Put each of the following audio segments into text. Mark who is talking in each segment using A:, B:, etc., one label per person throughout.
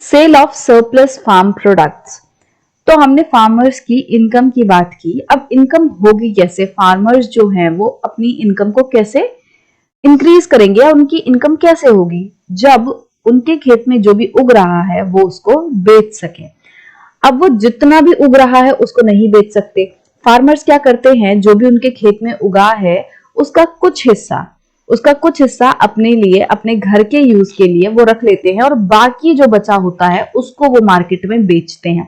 A: Cell of surplus farm products. तो हमने farmers की इनकम की बात की। अब इनकम होगी कैसे, फार्मर्स जो हैं वो अपनी इनकम को कैसे इंक्रीज करेंगे या उनकी इनकम कैसे होगी, जब उनके खेत में जो भी उग रहा है वो उसको बेच सके। अब वो जितना भी उग रहा है उसको नहीं बेच सकते। फार्मर्स क्या करते हैं, जो भी उनके खेत में उगा है उसका कुछ हिस्सा उसका कुछ हिस्सा अपने लिए, अपने घर के यूज के लिए वो रख लेते हैं और बाकी जो बचा होता है उसको वो मार्केट में बेचते हैं।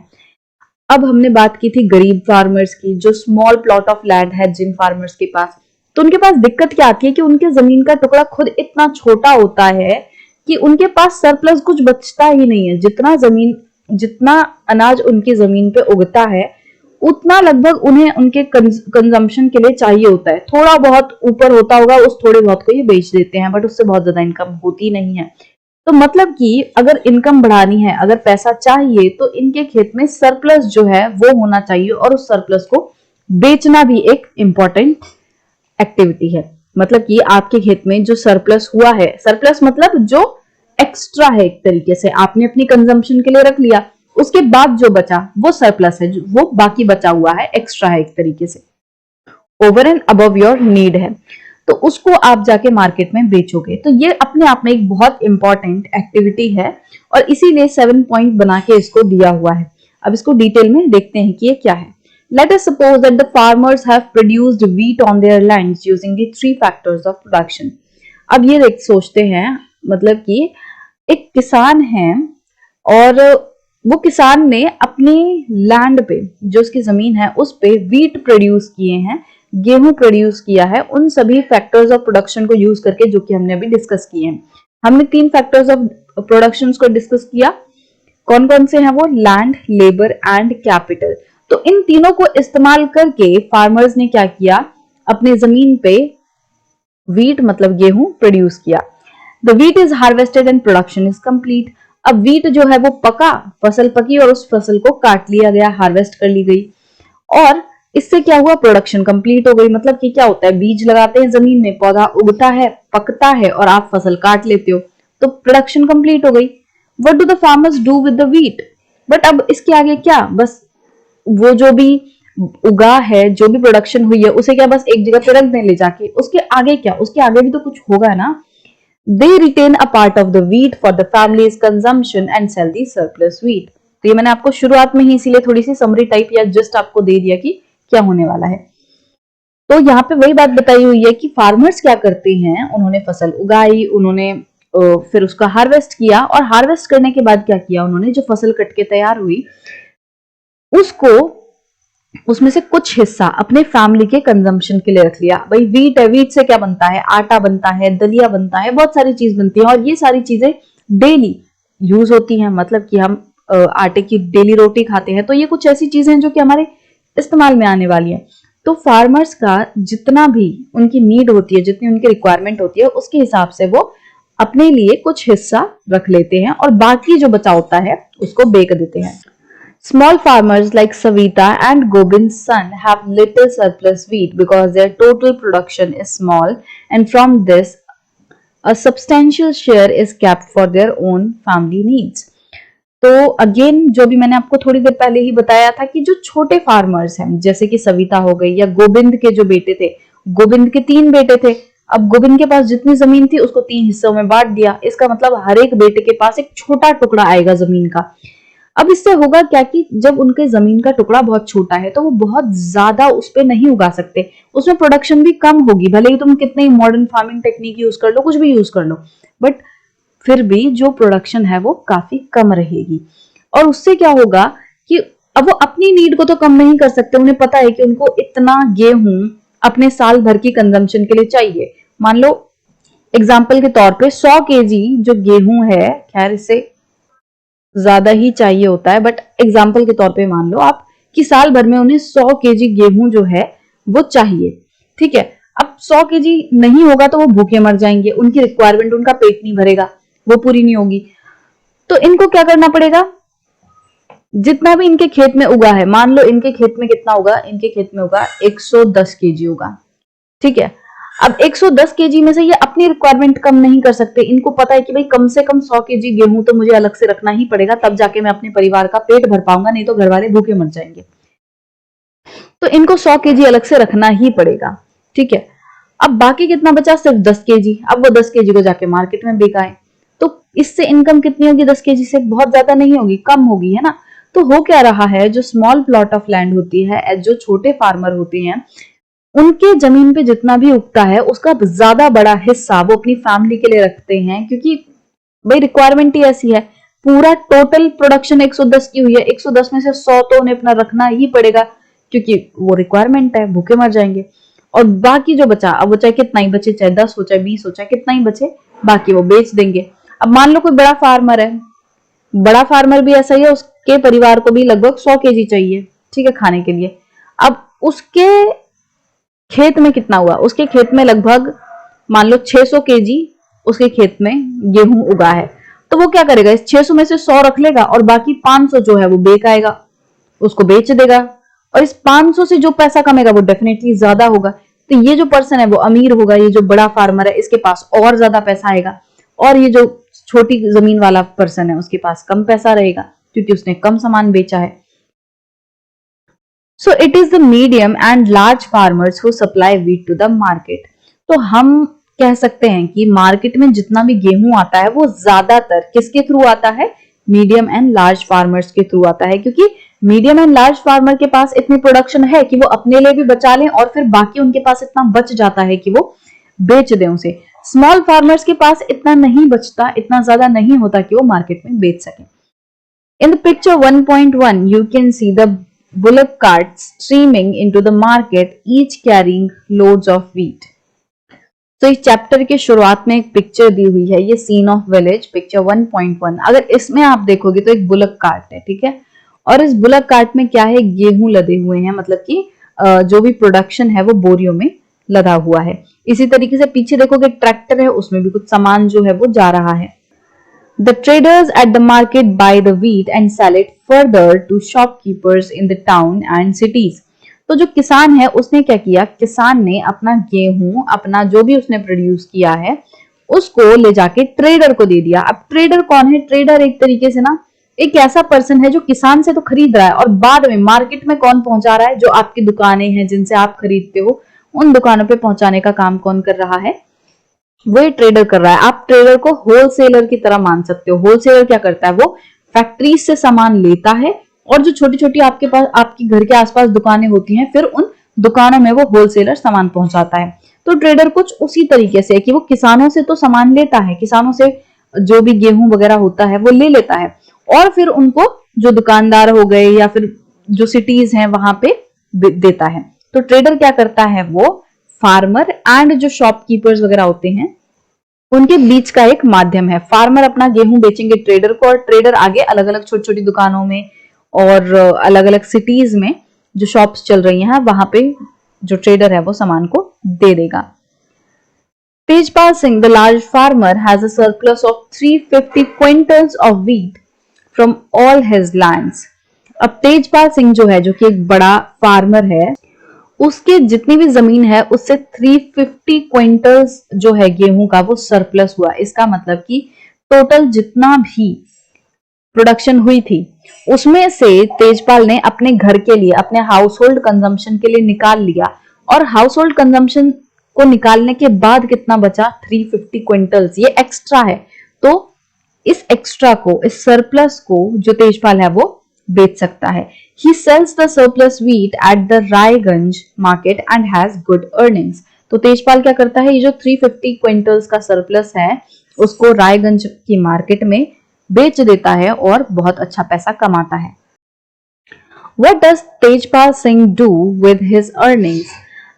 A: अब हमने बात की थी गरीब फार्मर्स की, जो स्मॉल प्लॉट ऑफ लैंड है जिन फार्मर्स के पास, तो उनके पास दिक्कत क्या आती है कि उनके जमीन का टुकड़ा खुद इतना छोटा होता है कि उनके पास सरप्लस कुछ बचता ही नहीं है। जितना अनाज उनकी जमीन पे उगता है उतना लगभग उन्हें उनके कंजम्पशन के लिए चाहिए होता है। थोड़ा बहुत ऊपर होता होगा, उस थोड़े बहुत को ये बेच देते हैं, बट उससे बहुत ज्यादा इनकम होती नहीं है। तो मतलब कि अगर इनकम बढ़ानी है, अगर पैसा चाहिए, तो इनके खेत में सरप्लस जो है वो होना चाहिए और उस सरप्लस को बेचना भी एक इंपॉर्टेंट एक्टिविटी है। मतलब कि आपके खेत में जो सरप्लस हुआ है, सरप्लस मतलब जो एक्स्ट्रा है, एक तरीके से आपने अपनी कंजम्पशन के लिए रख लिया, उसके बाद जो बचा वो सरप्लस है, वो बाकी बचा हुआ है, एक्स्ट्रा है एक तरीके से, over and above your need है, तो उसको आप जाके मार्केट में बेचोगे। तो ये अपने आप में एक बहुत इंपॉर्टेंट एक्टिविटी है और इसीलिए 7 पॉइंट बना के इसको दिया हुआ है। अब इसको डिटेल में देखते हैं कि ये क्या है। Let us suppose that the farmers have produced wheat on their lands using the three factors of production. अब ये देख सोचते हैं, मतलब कि एक किसान है और वो किसान ने अपनी लैंड पे, जो उसकी जमीन है उस पे व्हीट प्रोड्यूस किए हैं, गेहूं प्रोड्यूस किया है, उन सभी फैक्टर्स ऑफ प्रोडक्शन को यूज करके जो कि हमने अभी डिस्कस किए हैं। हमने 3 फैक्टर्स ऑफ प्रोडक्शन को डिस्कस किया। कौन कौन से हैं वो? Land, labour and capital. तो इन तीनों को इस्तेमाल करके फार्मर्स ने क्या किया, अपने जमीन पे व्हीट मतलब गेहूं प्रोड्यूस किया। The wheat is harvested and production is complete. अब व्हीट जो है वो पका, फसल पकी और उस फसल को काट लिया गया, हार्वेस्ट कर ली गई और इससे क्या हुआ, प्रोडक्शन कंप्लीट हो गई। मतलब कि क्या होता है, बीज लगाते हैं जमीन में, पौधा उगता है, पकता है और आप फसल काट लेते हो, तो प्रोडक्शन कंप्लीट हो गई। What do the farmers do with the wheat? But अब इसके आगे क्या, बस वो जो भी उगा है, जो भी प्रोडक्शन हुई है, उसे क्या बस एक जगह पे रख दें ले जाके? उसके आगे क्या, उसके आगे भी तो कुछ होगा ना। They retain a part of the wheat for the family's consumption and sell the surplus wheat. तो ये मैंने आपको शुरुआत में ही इसीलिए थोड़ी सी समरी टाइप या जस्ट आपको दे दिया कि क्या होने वाला है। तो यहाँ पे वही बात बताई हुई है कि फार्मर्स क्या करते हैं, उन्होंने फसल उगाई, उन्होंने फिर उसका हार्वेस्ट किया और हार्वेस्ट करने के बाद क्या किया उन्होंने, जो फसल कट के तैयार हुई उसको, उसमें से कुछ हिस्सा अपने फैमिली के कंजम्पशन के लिए रख लिया। भाई व्हीट है, व्हीट से क्या बनता है, आटा बनता है, दलिया बनता है, बहुत सारी चीज बनती है और ये सारी चीजें डेली यूज होती हैं। मतलब कि हम आटे की डेली रोटी खाते हैं, तो ये कुछ ऐसी चीजें हैं जो कि हमारे इस्तेमाल में आने वाली है। तो फार्मर्स का जितना भी उनकी नीड होती है, जितनी उनकी रिक्वायरमेंट होती है, उसके हिसाब से वो अपने लिए कुछ हिस्सा रख लेते हैं और बाकी जो बचा होता है उसको बेच देते हैं। Small farmers like Savita and Gobind's son have little surplus wheat because their total production is small, and from this a substantial share is kept for their own family needs. तो अगेन जो भी मैंने आपको थोड़ी देर पहले ही बताया था कि जो छोटे फार्मर्स हैं, जैसे कि सविता हो गई या गोविंद के जो बेटे थे, गोविंद के 3 बेटे थे। अब गोविंद के पास जितनी जमीन थी उसको 3 हिस्सों में बांट दिया। इसका मतलब हर एक बेटे के पास एक छोटा टुकड़ा आएगा जमीन का। अब इससे होगा क्या कि जब उनके जमीन का टुकड़ा बहुत छोटा है तो वो बहुत ज्यादा उस पर नहीं उगा सकते, उसमें प्रोडक्शन भी कम होगी। भले ही तुम कितने मॉडर्न फार्मिंग टेक्निक यूज कर लो, कुछ भी यूज कर लो, बट फिर भी जो प्रोडक्शन है वो काफी कम रहेगी। और उससे क्या होगा कि अब वो अपनी नीड को तो कम नहीं कर सकते, उन्हें पता है कि उनको इतना गेहूं अपने साल भर की कंजम्पशन के लिए चाहिए। मान लो एग्जाम्पल के तौर पे 100 केजी जो गेहूं है, खैर इसे ज्यादा ही चाहिए होता है, बट एग्जाम्पल के तौर पे मान लो आप कि साल भर में उन्हें 100 केजी गेहूं जो है वो चाहिए। ठीक है, अब 100 केजी नहीं होगा तो वो भूखे मर जाएंगे, उनकी रिक्वायरमेंट, उनका पेट नहीं भरेगा, वो पूरी नहीं होगी। तो इनको क्या करना पड़ेगा, जितना भी इनके खेत में उगा है, मान लो इनके खेत में कितना होगा, इनके खेत में होगा 110 केजी होगा। ठीक है, अब 110 केजी में से ये अपनी रिक्वायरमेंट कम नहीं कर सकते, इनको पता है कि भाई कम से कम 100 केजी गेहूं तो मुझे अलग से रखना ही पड़ेगा, तब जाके मैं अपने परिवार का पेट भर पाऊंगा, नहीं तो घर वाले भूखे मर जाएंगे। तो इनको 100 केजी अलग से रखना ही पड़ेगा, ठीक है। अब बाकी कितना बचा, सिर्फ 10 केजी। अब वो 10 केजी को जाके मार्केट में बिकाए, तो इससे इनकम कितनी होगी, 10 केजी से बहुत ज्यादा नहीं होगी, कम होगी, है ना। तो हो क्या रहा है, जो स्मॉल प्लॉट ऑफ लैंड होती है, जो छोटे फार्मर होते हैं, उनके जमीन पे जितना भी उगता है उसका ज्यादा बड़ा हिस्सा वो अपनी फैमिली के लिए रखते हैं, क्योंकि भाई रिक्वायरमेंट ही ऐसी है। पूरा टोटल प्रोडक्शन 110 की हुई है, 110 में से 100 तो उन्हें अपना रखना ही पड़ेगा, क्योंकि वो रिक्वायरमेंट है, भूखे मर जाएंगे। और बाकी जो बचा, अब वो चाहे कितना ही बचे, चाहे 10 हो, चाहे 20 हो, चाहे कितना ही बचे, बाकी वो बेच देंगे। अब मान लो कोई बड़ा फार्मर है, बड़ा फार्मर भी ऐसा ही है, उसके परिवार को भी लगभग 100 केजी चाहिए, ठीक है, खाने के लिए। अब उसके खेत में कितना हुआ, उसके खेत में लगभग मान लो 600 केजी उसके खेत में गेहूं उगा है, तो वो क्या करेगा, इस 600 में से 100 रख लेगा और बाकी 500 जो है वो बेच आएगा, उसको बेच देगा। और इस 500 से जो पैसा कमेगा वो डेफिनेटली ज्यादा होगा। तो ये जो पर्सन है वो अमीर होगा, ये जो बड़ा फार्मर है इसके पास और ज्यादा पैसा आएगा, और ये जो छोटी जमीन वाला पर्सन है उसके पास कम पैसा रहेगा, क्योंकि उसने कम सामान बेचा है। So it is the medium and large farmers who supply wheat to the market. तो हम कह सकते हैं कि मार्केट में जितना भी गेहूं आता है वो ज्यादातर किसके थ्रू आता है, मीडियम एंड लार्ज फार्मर्स के थ्रू आता है, क्योंकि मीडियम एंड लार्ज फार्मर के पास इतनी प्रोडक्शन है कि वो अपने लिए भी बचा लें और फिर बाकी उनके पास इतना बच जाता है कि वो बेच दें उसे। स्मॉल फार्मर्स के पास इतना नहीं बचता, इतना ज्यादा नहीं होता कि वो मार्केट में बेच सके। In the picture 1.1, you can see the bullock carts streaming into the market, each carrying loads of wheat. तो इस चैप्टर के शुरुआत में एक पिक्चर दी हुई है, ये सीन ऑफ विलेज पिक्चर 1.1। अगर इसमें आप देखोगे तो एक बुलक कार्ट है, ठीक है, और इस बुलक कार्ट में क्या है, गेहूं लदे हुए हैं, मतलब कि जो भी प्रोडक्शन है वो बोरियों में लदा हुआ है। इसी तरीके से पीछे देखोगे ट्रैक्टर है, उसमें भी कुछ सामान जो है वो जा रहा है। The traders at the market buy the wheat and sell it further to shopkeepers in the town and cities. तो जो किसान है उसने क्या किया, किसान ने अपना गेहूं, अपना जो भी उसने प्रोड्यूस किया है उसको ले जाके ट्रेडर को दे दिया। अब ट्रेडर कौन है, ट्रेडर एक तरीके से ना एक ऐसा पर्सन है जो किसान से तो खरीद रहा है और बाद में मार्केट में कौन पहुंचा रहा है, जो आपकी दुकानें हैं जिनसे आप खरीदते हो उन दुकानों पे पहुंचाने का काम कौन कर रहा है, वही ट्रेडर कर रहा है। आप ट्रेडर को होलसेलर की तरह मान सकते हो। होलसेलर क्या करता है, वो फैक्ट्री से सामान लेता है और जो छोटी छोटी आपके पास आपकी घर के आसपास दुकानें होती हैं फिर उन दुकानों में वो होलसेलर सामान पहुंचाता है। तो ट्रेडर कुछ उसी तरीके से है कि वो किसानों से तो सामान लेता है, किसानों से जो भी गेहूं वगैरह होता है वो ले लेता है और फिर उनको जो दुकानदार हो गए या फिर जो सिटीज हैं वहां पे देता है। तो ट्रेडर क्या करता है, वो फार्मर एंड जो शॉपकीपर्स वगैरह होते हैं उनके बीच का एक माध्यम है। फार्मर अपना गेहूं बेचेंगे ट्रेडर को और ट्रेडर आगे अलग अलग छोटी छोटी दुकानों में और अलग अलग सिटीज में जो शॉप्स चल रही हैं वहां पे जो ट्रेडर है वो सामान को दे देगा। Tejpal Singh, the large farmer, has a surplus of 350 quintals of wheat from all his lands. अब तेजपाल सिंह जो है, जो कि एक बड़ा फार्मर है, उसके जितनी भी जमीन है उससे 350 क्विंटल्स जो है गेहूं का वो सरप्लस हुआ। इसका मतलब कि टोटल जितना भी प्रोडक्शन हुई थी उसमें से तेजपाल ने अपने घर के लिए, अपने हाउस होल्ड कंजम्पशन के लिए निकाल लिया और हाउस होल्ड कंजम्पशन को निकालने के बाद कितना बचा, 350 क्विंटल्स, ये एक्स्ट्रा है। तो इस एक्स्ट्रा को, इस सरप्लस को जो तेजपाल है वो बेच सकता है। He sells the surplus wheat at the Raiganj market and has good earnings. तो तेजपाल क्या करता है, ये जो 350 क्विंटल्स का सरप्लस है उसको रायगंज की मार्केट में बेच देता है और बहुत अच्छा पैसा कमाता है। What does Tejpal Singh do with his earnings?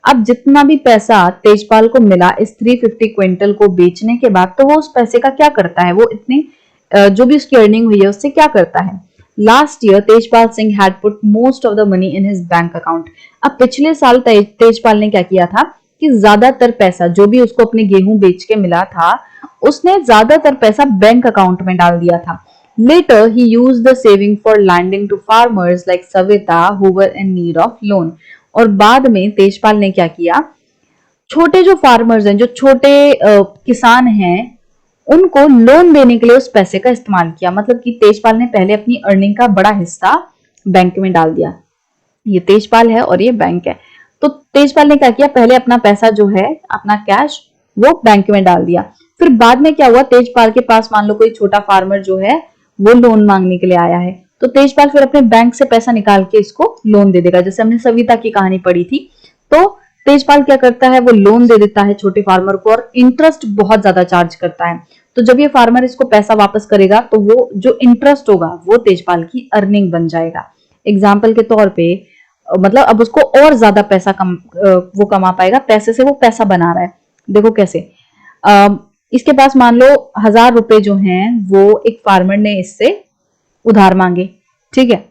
A: अब जितना भी पैसा तेजपाल को मिला इस 350 क्विंटल को बेचने के बाद, तो वो उस पैसे का क्या करता है, वो इतनी जो भी उसकी अर्निंग हुई है उससे क्या करता है। Last year, Tejpal Singh had put most of the money in his bank account. अब पिछले साल तेजपाल ने क्या किया था कि ज्यादातर पैसा जो भी उसको अपने गेहूं बेच के मिला था उसने ज्यादातर पैसा बैंक अकाउंट में डाल दिया था। Later, he used the saving for lending to farmers like Savita who were in need of loan. और बाद में तेजपाल ने क्या किया, छोटे जो फार्मर्स हैं, जो छोटे किसान हैं, उनको लोन देने के लिए उस पैसे का इस्तेमाल किया। मतलब कि तेजपाल ने पहले अपनी अर्निंग का बड़ा हिस्सा बैंक में डाल दिया। ये तेजपाल है और ये बैंक है। तो तेजपाल ने क्या किया, पहले अपना पैसा जो है, अपना कैश, वो बैंक में डाल दिया। फिर बाद में क्या हुआ, तेजपाल के पास मान लो कोई छोटा फार्मर जो है वो लोन मांगने के लिए आया है, तो तेजपाल फिर अपने बैंक से पैसा निकाल के इसको लोन दे देगा। जैसे हमने सविता की कहानी पढ़ी थी, तो तेजपाल क्या करता है, वो लोन दे देता है छोटे फार्मर को और इंटरेस्ट बहुत ज्यादा चार्ज करता है। तो जब ये फार्मर इसको पैसा वापस करेगा तो वो जो इंटरेस्ट होगा वो तेजपाल की अर्निंग बन जाएगा। एग्जाम्पल के तौर पे मतलब अब उसको और ज्यादा पैसा वो कमा पाएगा, पैसे से वो पैसा बना रहा है। देखो कैसे, इसके पास मान लो 1000 रुपए जो हैं वो एक फार्मर ने इससे उधार मांगे, ठीक है।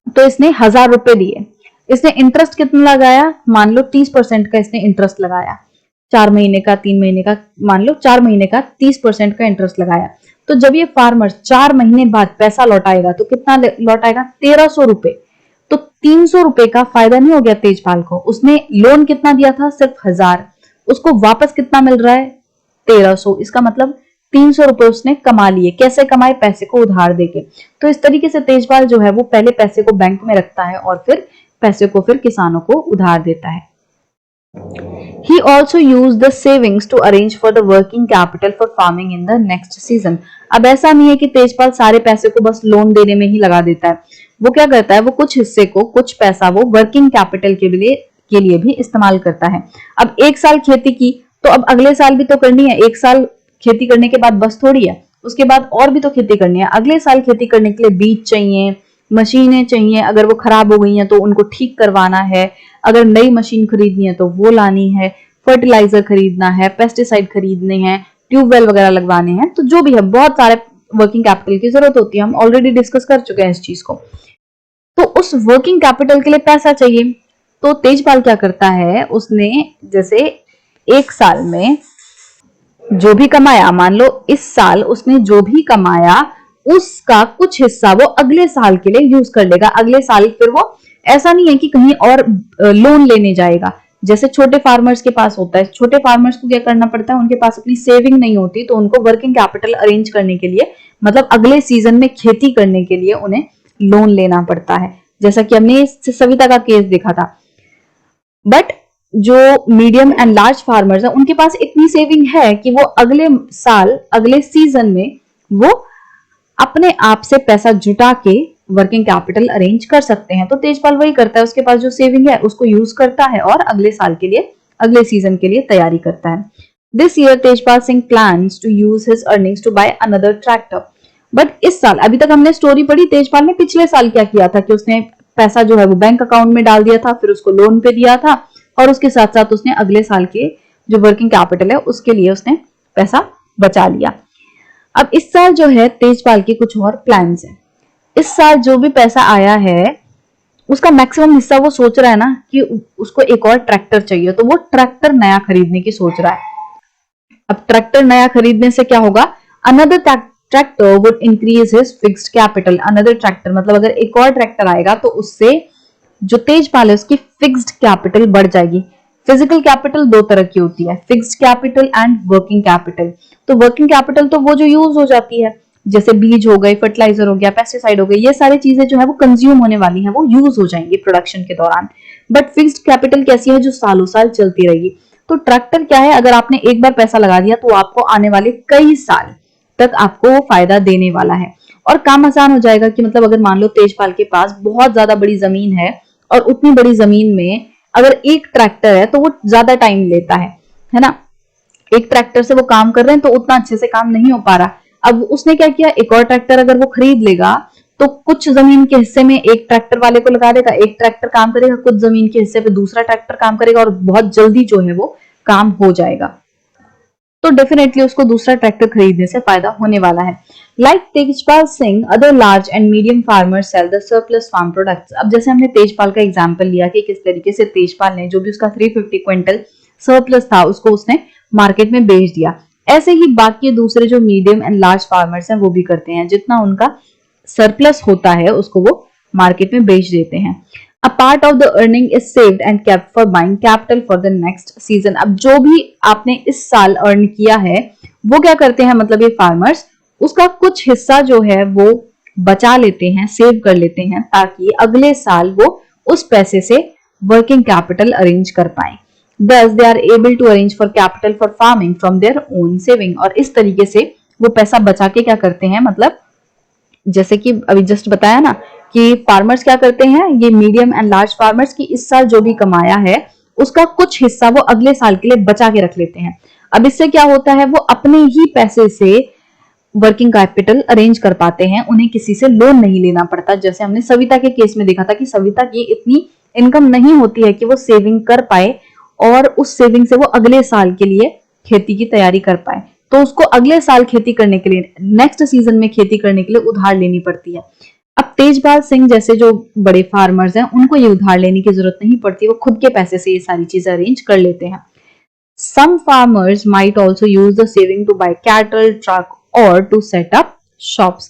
A: तो इसने 1000 रुपए दिए, इसने इंटरेस्ट कितना लगाया, मान लो 30% का इसने इंटरेस्ट लगाया, 4 महीने का, 3 महीने का, मान लो 4 महीने का 30% का इंटरेस्ट लगाया। तो जब ये फार्मर 4 महीने बाद पैसा लौटाएगा तो कितना लौटाएगा, 1300 रुपए। तो 300 रुपए का फायदा नहीं हो गया तेजपाल को, उसने लोन कितना दिया था, सिर्फ 1000, उसको वापस कितना मिल रहा है, 1300। इसका मतलब 300 रुपए उसने कमा लिए। कैसे कमाए, पैसे को उधार देके। तो इस तरीके से तेजपाल जो है वो पहले पैसे को बैंक में रखता है और फिर पैसे को फिर किसानों को उधार देता है। He also used the savings to arrange for the working capital for farming in the next season. अब ऐसा नहीं है कि तेजपाल सारे पैसे को बस लोन देने में ही लगा देता है। वो क्या करता है, वो कुछ हिस्से को, कुछ पैसा वो वर्किंग कैपिटल के लिए भी इस्तेमाल करता है। अब एक साल खेती की तो अब अगले साल भी तो करनी है। एक साल खेती करने के बाद बस थोड़ी है, उसके बाद और भी तो खेती करनी है। अगले साल खेती करने के लिए बीज चाहिए, मशीनें चाहिए, अगर वो खराब हो गई हैं तो उनको ठीक करवाना है, अगर नई मशीन खरीदनी है तो वो लानी है, फर्टिलाइजर खरीदना है, पेस्टिसाइड खरीदने हैं, ट्यूबवेल वगैरह लगवाने हैं, तो जो भी है बहुत सारे वर्किंग कैपिटल की जरूरत होती है। हम ऑलरेडी डिस्कस कर चुके हैं इस चीज को। तो उस वर्किंग कैपिटल के लिए पैसा चाहिए, तो तेजपाल क्या करता है, उसने जैसे एक साल में जो भी कमाया, मान लो इस साल उसने जो भी कमाया उसका कुछ हिस्सा वो अगले साल के लिए यूज कर लेगा। अगले साल फिर वो ऐसा नहीं है कि कहीं और लोन लेने जाएगा, जैसे छोटे फार्मर्स के पास होता है। छोटे फार्मर्स को क्या करना पड़ता है, उनके पास अपनी सेविंग नहीं होती, तो उनको वर्किंग कैपिटल अरेंज करने के लिए, मतलब अगले सीजन में खेती करने के लिए उन्हें लोन लेना पड़ता है, जैसा कि हमने सविता का केस देखा था। बट जो मीडियम एंड लार्ज फार्मर्स है, उनके पास इतनी सेविंग है कि वो अगले साल, अगले सीजन में वो अपने आप से पैसा जुटा के वर्किंग कैपिटल अरेंज कर सकते हैं। तो तेजपाल वही करता है, उसके पास जो सेविंग है उसको यूज करता है और अगले साल के लिए, अगले सीजन के लिए तैयारी करता है। This year Tejpal Singh plans to use his earnings to buy another tractor. But इस साल, अभी तक हमने स्टोरी पढ़ी, तेजपाल ने पिछले साल क्या किया था कि उसने पैसा जो है वो बैंक अकाउंट में डाल दिया था, फिर उसको लोन पे दिया था और उसके साथ साथ उसने अगले साल के जो वर्किंग कैपिटल है उसके लिए उसने पैसा बचा लिया। अब इस साल जो है तेजपाल के कुछ और प्लान्स हैं। इस साल जो भी पैसा आया है उसका मैक्सिमम हिस्सा वो सोच रहा है ना कि उसको एक और ट्रैक्टर चाहिए, तो वो ट्रैक्टर नया खरीदने की सोच रहा है। अब ट्रैक्टर नया खरीदने से क्या होगा, another tractor would increase his fixed capital. Another tractor मतलब अगर एक और ट्रैक्टर आएगा तो उससे जो तेजपाल है उसकी फिक्स्ड कैपिटल बढ़ जाएगी। फिजिकल कैपिटल दो तरह की होती है, fixed capital and working capital. तो वर्किंग कैपिटल तो वो जो यूज हो जाती है, जैसे बीज हो गए, फर्टिलाइजर हो गया, पेस्टिसाइड हो गए, ये सारी चीजें जो है वो कंज्यूम होने वाली हैं, वो यूज हो जाएंगी प्रोडक्शन के दौरान। बट फिक्स्ड कैपिटल कैसी है, जो सालों साल चलती रहेगी। तो ट्रैक्टर क्या है, अगर आपने एक बार पैसा लगा दिया तो आपको आने वाले कई साल तक आपको वो फायदा देने वाला है और काम आसान हो जाएगा। कि मतलब अगर मान लो तेजपाल के पास बहुत ज्यादा बड़ी जमीन है और उतनी बड़ी जमीन में अगर एक ट्रैक्टर है तो वो ज्यादा टाइम लेता है ना। एक ट्रैक्टर से वो काम कर रहे हैं तो उतना अच्छे से काम नहीं हो पा रहा। अब उसने क्या किया, एक और ट्रैक्टर अगर वो खरीद लेगा तो कुछ जमीन के हिस्से में एक ट्रैक्टर वाले को लगा देगा, एक ट्रैक्टर काम करेगा, कुछ जमीन के हिस्से पे दूसरा ट्रैक्टर काम करेगा और बहुत जल्दी जो है वो काम हो जाएगा। तो डेफिनेटली उसको दूसरा ट्रैक्टर खरीदने से फायदा होने वाला है। Like Tejpal Singh, other large and medium farmers sell the surplus farm products. अब जैसे हमने तेजपाल का एग्जांपल लिया कि किस तरीके से तेजपाल ने जो भी उसका 350 क्विंटल सरप्लस था उसको उसने मार्केट में बेच दिया, ऐसे ही बाकी दूसरे जो मीडियम एंड लार्ज फार्मर्स हैं वो भी करते हैं। जितना उनका सरप्लस होता है उसको वो मार्केट में बेच देते हैं। अ part of the earning is saved and kept for buying capital for the next season. अब जो भी आपने इस साल अर्न किया है वो क्या करते हैं, मतलब ये फार्मर्स उसका कुछ हिस्सा जो है वो बचा लेते हैं, सेव कर लेते हैं, ताकि अगले साल वो उस पैसे से वर्किंग कैपिटल अरेंज कर पाए। Thus they are able to arrange for capital for farming from their own saving। और इस तरीके से वो पैसा बचा के क्या करते हैं, मतलब जैसे कि अभी जस्ट बताया ना कि फार्मर्स क्या करते हैं, ये मीडियम एंड लार्ज फार्मर्स की इस साल जो भी कमाया है उसका कुछ हिस्सा वो अगले साल के लिए बचा के रख लेते हैं। अब इससे क्या होता है, वो अपने ही पैसे से वर्किंग कैपिटल अरेंज कर पाते हैं, उन्हें किसी से लोन नहीं लेना पड़ता। जैसे हमने सविता के केस में देखा था कि सविता की इतनी इनकम नहीं होती है कि वो सेविंग कर पाए और उस सेविंग से वो अगले साल के लिए खेती की तैयारी कर पाए, तो उसको अगले साल खेती करने के लिए, नेक्स्ट सीजन में खेती करने के लिए उधार लेनी पड़ती है। अब तेजपाल सिंह जैसे जो बड़े फार्मर्स हैं उनको ये उधार लेने की जरूरत नहीं पड़ती, वो खुद के पैसे से ये सारी चीजें अरेंज कर लेते हैं। Some farmers might also use the saving to buy cattle, truck or to set up shops।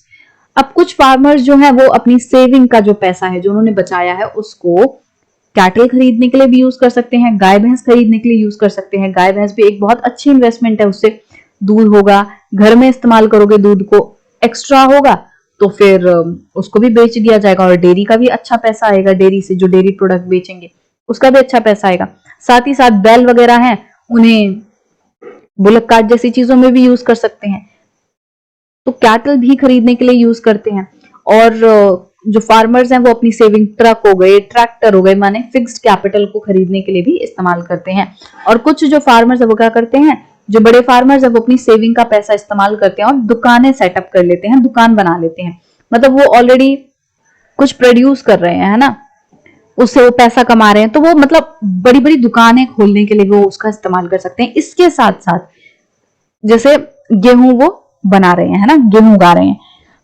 A: अब कुछ फार्मर्स जो है वो अपनी सेविंग का जो पैसा है जो उन्होंने बचाया है उसको कैटल खरीदने के लिए भी यूज कर सकते हैं, गाय भैंस खरीदने के लिए यूज कर सकते हैं। गाय भैंस भी एक बहुत अच्छी इन्वेस्टमेंट है, उससे दूध होगा, घर में इस्तेमाल करोगे, दूध को एक्स्ट्रा होगा तो फिर उसको भी बेच दिया जाएगा और डेयरी का भी अच्छा पैसा आएगा, डेयरी से जो डेयरी प्रोडक्ट बेचेंगे उसका भी अच्छा पैसा आएगा। साथ ही साथ बैल वगैरह हैं उन्हें बुलक कार्ट जैसी चीजों में भी यूज कर सकते हैं, तो कैटल भी खरीदने के लिए यूज करते हैं। और जो फार्मर्स हैं वो अपनी सेविंग ट्रक हो गए, ट्रैक्टर हो गए, माने फिक्स्ड कैपिटल को खरीदने के लिए भी इस्तेमाल करते हैं। और कुछ जो फार्मर्स है वो क्या करते हैं, जो बड़े फार्मर्स है वो अपनी सेविंग का पैसा इस्तेमाल करते हैं और दुकानें सेटअप कर लेते हैं, दुकान बना लेते हैं। मतलब वो ऑलरेडी कुछ प्रोड्यूस कर रहे हैं, है ना, उससे वो पैसा कमा रहे हैं, तो वो मतलब बड़ी बड़ी दुकानें खोलने के लिए वो उसका इस्तेमाल कर सकते हैं। इसके साथ साथ जैसे गेहूं वो बना रहे हैं, है ना, गेहूं उगा रहे हैं,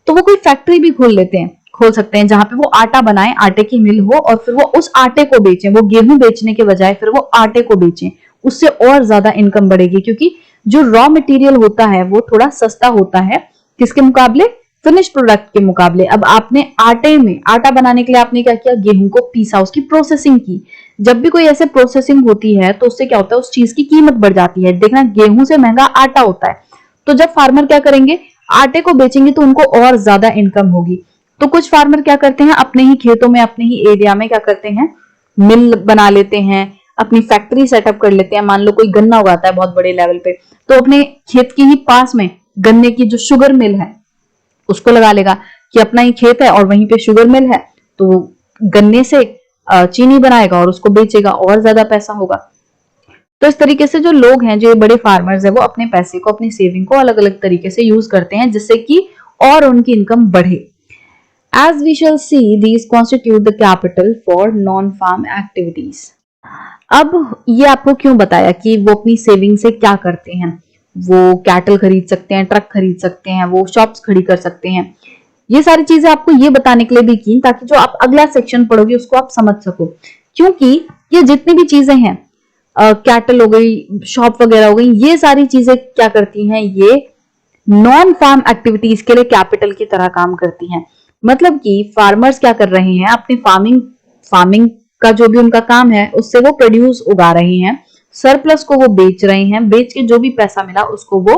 A: तो वो कोई फैक्ट्री भी खोल सकते हैं जहां पे वो आटा बनाए, आटे की मिल हो और फिर वो उस आटे को बेचें, वो गेहूं बेचने के बजाय फिर वो आटे को बेचें, उससे और ज्यादा इनकम बढ़ेगी। क्योंकि जो रॉ मटेरियल होता है वो थोड़ा सस्ता होता है, किसके मुकाबले, फिनिश प्रोडक्ट के मुकाबले। अब आपने आटे में, आटा बनाने के लिए आपने क्या किया, गेहूं को पीसा, उसकी प्रोसेसिंग की। जब भी कोई ऐसे प्रोसेसिंग होती है तो उससे क्या होता है, उस चीज की कीमत बढ़ जाती है। देखना, गेहूं से महंगा आटा होता है, तो जब फार्मर क्या करेंगे, आटे को बेचेंगे तो उनको और ज्यादा इनकम होगी। तो कुछ फार्मर क्या करते हैं, अपने ही खेतों में, अपने ही एरिया में क्या करते हैं, मिल बना लेते हैं, अपनी फैक्ट्री सेटअप कर लेते हैं। मान लो कोई गन्ना उगाता है बहुत बड़े लेवल पे, तो अपने खेत के ही पास में गन्ने की जो शुगर मिल है उसको लगा लेगा कि अपना ही खेत है और वहीं पे शुगर मिल है, तो गन्ने से चीनी बनाएगा और उसको बेचेगा, और ज्यादा पैसा होगा। तो इस तरीके से जो लोग हैं, जो बड़े फार्मर्स हैं, वो अपने पैसे को, अपनी सेविंग को अलग अलग तरीके से यूज करते हैं जिससे कि और उनकी इनकम बढ़े। As we shall see, these constitute the capital for non-farm activities। अब ये आपको क्यों बताया कि वो अपनी सेविंग से क्या करते हैं, वो कैटल खरीद सकते हैं, ट्रक खरीद सकते हैं, वो शॉप्स खड़ी कर सकते हैं। ये सारी चीजें आपको ये बताने के लिए भी की ताकि जो आप अगला सेक्शन पढ़ोगे उसको आप समझ सको। क्योंकि ये जितनी भी चीजें हैं, कैटल हो गई, शॉप वगैरह हो गई, ये सारी चीजें क्या करती हैं, ये नॉन फार्म एक्टिविटीज के लिए कैपिटल की तरह काम करती हैं। मतलब कि फार्मर्स क्या कर रहे हैं, अपने फार्मिंग का जो भी उनका काम है उससे वो प्रोड्यूस उगा रहे हैं, सरप्लस को वो बेच रहे हैं, बेच के जो भी पैसा मिला उसको वो,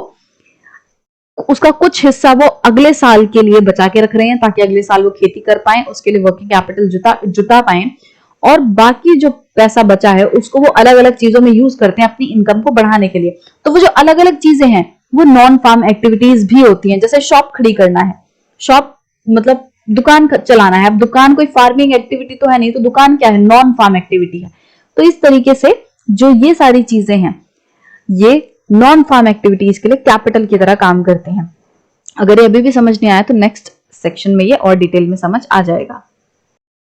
A: उसका कुछ हिस्सा वो अगले साल के लिए बचा के रख रहे हैं ताकि अगले साल वो खेती कर पाए, उसके लिए वर्किंग कैपिटल जुटा पाए। और बाकी जो पैसा बचा है उसको वो अलग अलग चीजों में यूज करते हैं अपनी इनकम को बढ़ाने के लिए। तो वो जो अलग अलग चीजें हैं वो नॉन फार्म एक्टिविटीज भी होती हैं। जैसे शॉप खड़ी करना है, शॉप मतलब दुकान चलाना है। अब दुकान कोई फार्मिंग एक्टिविटी तो है नहीं, तो दुकान क्या है, नॉन फार्म एक्टिविटी है। तो इस तरीके से जो ये सारी चीजें हैं ये नॉन फार्म एक्टिविटीज के लिए कैपिटल की तरह काम करते हैं। अगर ये अभी भी समझ नहीं आया तो नेक्स्ट सेक्शन में ये और डिटेल में समझ आ जाएगा।